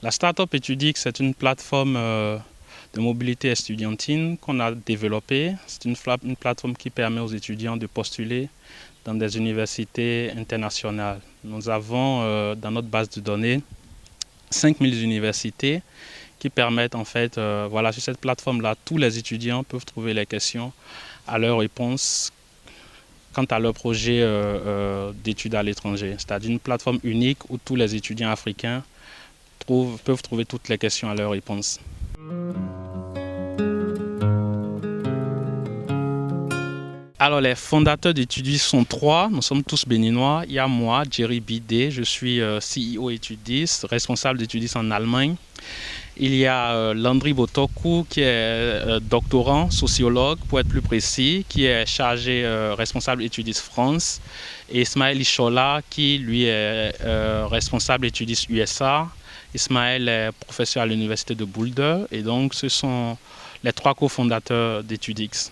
La Startup Etudix, c'est une plateforme de mobilité estudiantine qu'on a développée. C'est une plateforme qui permet aux étudiants de postuler dans des universités internationales. Nous avons dans notre base de données 5000 universités qui permettent en fait, sur cette plateforme-là, tous les étudiants peuvent trouver les questions à leurs réponses quant à leur projet d'études à l'étranger. C'est-à-dire une plateforme unique où tous les étudiants africains peuvent trouver toutes les questions à leurs réponses. Alors les fondateurs d'Etudis sont trois, nous sommes tous béninois. Il y a moi, Jerry Bidé, je suis CEO Etudis, responsable d'Etudis en Allemagne. Il y a Landry Botoku qui est doctorant, sociologue pour être plus précis, qui est chargé responsable Etudis France. Et Ismaël Ishola qui lui est responsable Etudis USA. Ismaël est professeur à l'université de Boulder et donc ce sont les trois cofondateurs d'Etudix.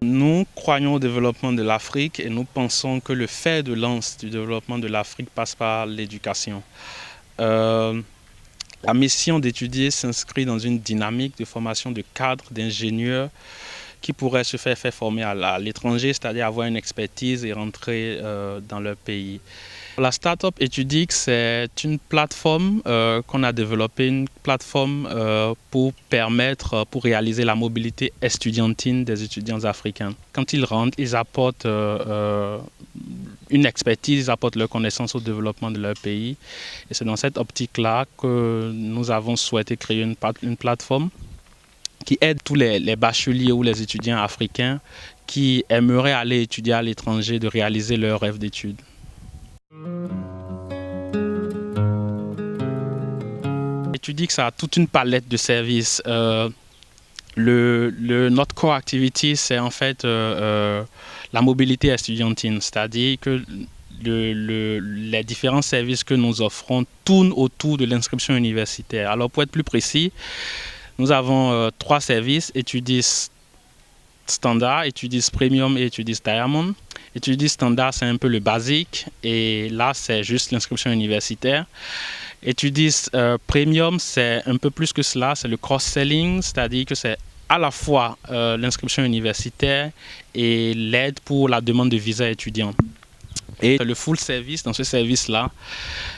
Nous croyons au développement de l'Afrique et nous pensons que le fer de lance du développement de l'Afrique passe par l'éducation. La mission d'étudier s'inscrit dans une dynamique de formation de cadres, d'ingénieurs qui pourraient se faire former à l'étranger, c'est-à-dire avoir une expertise et rentrer dans leur pays. La Startup Etudix, c'est une plateforme qu'on a développée, une plateforme pour réaliser la mobilité estudiantine des étudiants africains. Quand ils rentrent, ils apportent une expertise, ils apportent leur connaissance au développement de leur pays. Et c'est dans cette optique-là que nous avons souhaité créer une plateforme qui aide tous les bacheliers ou les étudiants africains qui aimeraient aller étudier à l'étranger de réaliser leur rêve d'études. Etudix a toute une palette de services. Notre core activity, c'est en fait la mobilité estudiantine, c'est-à-dire que les différents services que nous offrons tournent autour de l'inscription universitaire. Alors pour être plus précis, nous avons trois services, Etudis Standard, Etudis Premium et Etudis Diamond. Etudis Standard, c'est un peu le basique et là, c'est juste l'inscription universitaire. Etudis Premium, c'est un peu plus que cela, c'est le cross-selling, c'est-à-dire que c'est à la fois l'inscription universitaire et l'aide pour la demande de visa étudiant. Et le full service, dans ce service-là,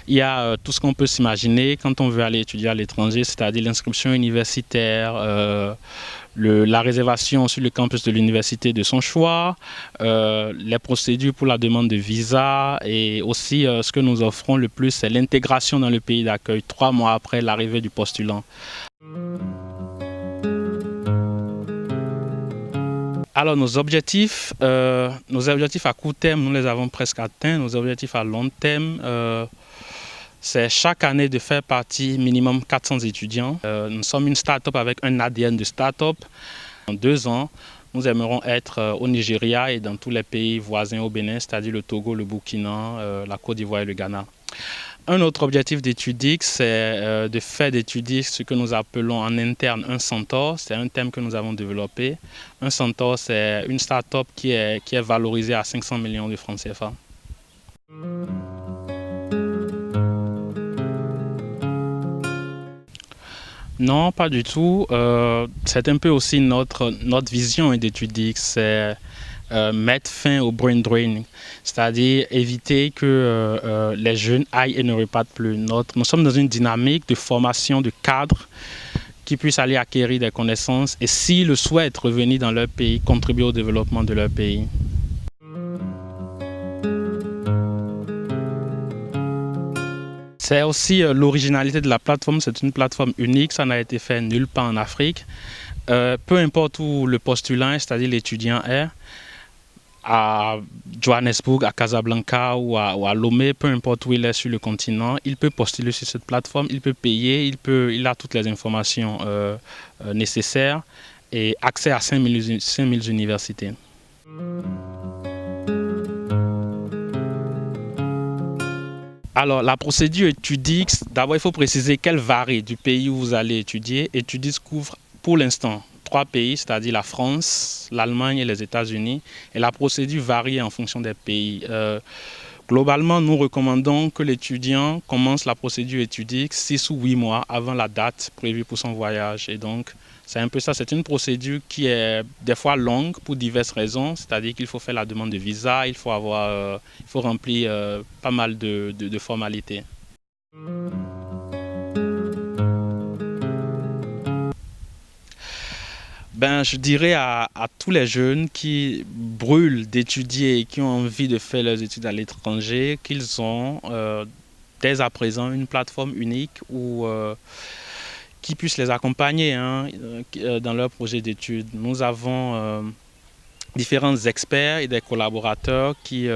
il y a tout ce qu'on peut s'imaginer quand on veut aller étudier à l'étranger, c'est-à-dire l'inscription universitaire, la réservation sur le campus de l'université de son choix, les procédures pour la demande de visa et aussi ce que nous offrons le plus, c'est l'intégration dans le pays d'accueil 3 mois après l'arrivée du postulant. Alors nos objectifs à court terme, nous les avons presque atteints. Nos objectifs à long terme, c'est chaque année de faire partie minimum 400 étudiants. Nous sommes une start-up avec un ADN de start-up. En 2 ans, nous aimerons être au Nigeria et dans tous les pays voisins au Bénin, c'est-à-dire le Togo, le Burkina, la Côte d'Ivoire et le Ghana. Un autre objectif d'Etudix, c'est de faire d'Etudix ce que nous appelons en interne un centaure. C'est un thème que nous avons développé. Un centaure, c'est une start-up qui est valorisée à 500 millions de francs CFA. Non, pas du tout. C'est un peu aussi notre vision d'Etudix, c'est mettre fin au brain drain, c'est-à-dire éviter que les jeunes aillent et ne repartent plus. Nous sommes dans une dynamique de formation de cadres qui puissent aller acquérir des connaissances et s'ils le souhaitent revenir dans leur pays, contribuer au développement de leur pays. C'est aussi l'originalité de la plateforme, c'est une plateforme unique, ça n'a été fait nulle part en Afrique. Peu importe où le postulant est, c'est-à-dire l'étudiant est, à Johannesburg, à Casablanca ou à Lomé, peu importe où il est sur le continent, il peut postuler sur cette plateforme, il peut payer, il a toutes les informations nécessaires et accès à 5000 universités. Alors, la procédure Etudix, d'abord, il faut préciser qu'elle varie du pays où vous allez étudier. Etudix couvre, pour l'instant, 3 pays, c'est-à-dire la France, l'Allemagne et les États-Unis. Et la procédure varie en fonction des pays. Globalement, nous recommandons que l'étudiant commence la procédure étudique 6 ou 8 mois avant la date prévue pour son voyage. Et donc, c'est un peu ça. C'est une procédure qui est des fois longue pour diverses raisons. C'est-à-dire qu'il faut faire la demande de visa, il faut remplir pas mal de formalités. Je dirais à tous les jeunes qui brûlent d'étudier et qui ont envie de faire leurs études à l'étranger qu'ils ont dès à présent une plateforme unique qui puisse les accompagner dans leur projet d'études. Nous avons différents experts et des collaborateurs qui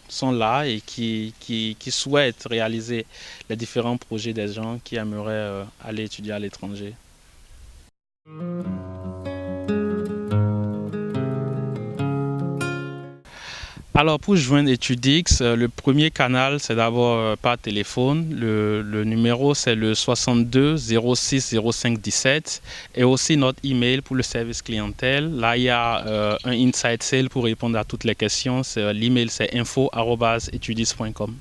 sont là et qui souhaitent réaliser les différents projets des gens qui aimeraient aller étudier à l'étranger. Alors pour joindre Etudix, le premier canal c'est d'abord par téléphone. Le numéro c'est le 62 06 05 17 et aussi notre email pour le service clientèle. Là il y a un inside sale pour répondre à toutes les questions. L'email c'est info@etudix.com.